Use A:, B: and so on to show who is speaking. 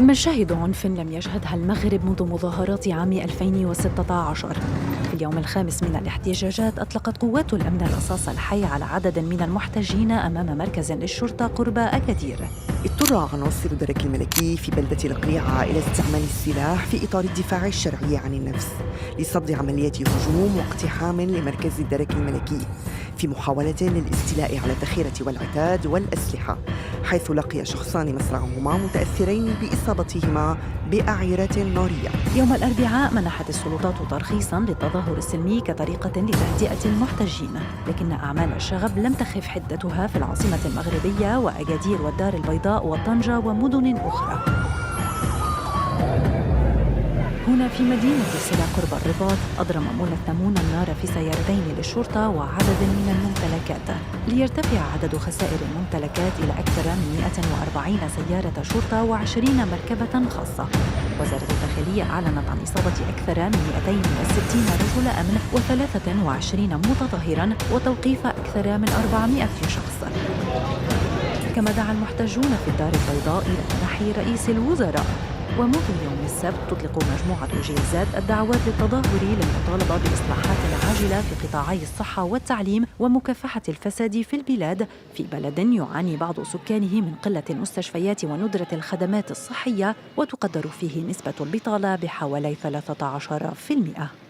A: مشاهد عنف لم يشهدها المغرب منذ مظاهرات عام 2016. في اليوم الخامس من الاحتجاجات أطلقت قوات الأمن الرصاص الحي على عدد من المحتجين أمام مركز للشرطة قرب أكادير.
B: اضطر عناصر الدرك الملكي في بلدة القليعة إلى استعمال السلاح في إطار الدفاع الشرعي عن النفس لصد عمليات هجوم واقتحام لمركز الدرك الملكي في محاولة للاستيلاء على الذخيرة والعتاد والأسلحة، حيث لقي شخصان مصرعهما متأثرين بإصابتهما بأعيرات نارية.
A: يوم الأربعاء منحت السلطات ترخيصاً للتظاهر السلمي كطريقة لتهدئة المحتجين، لكن أعمال الشغب لم تخف حدتها في العاصمة المغربية وأكادير والدار البيضاء وطنجة ومدن أخرى. هنا في مدينة سلا قرب الرباط أضرم منظمون النار في سيارتين للشرطة وعدد من الممتلكات، ليرتفع عدد خسائر الممتلكات إلى أكثر من 140 سيارة شرطة و20 مركبة خاصة. وزارة الداخلية أعلنت عن إصابة أكثر من 260 رجل أمن و23 متظاهراً وتوقيف أكثر من 400 شخص. كما دعا المحتجون في الدار البيضاء إلى تنحي رئيس الوزراء. ومنذ يوم السبت تطلق مجموعة جيزات الدعوات للتظاهر للمطالبة بإصلاحات عاجلة في قطاعي الصحة والتعليم ومكافحة الفساد في البلاد، في بلد يعاني بعض سكانه من قلة المستشفيات وندرة الخدمات الصحية، وتقدر فيه نسبة البطالة بحوالي 13%.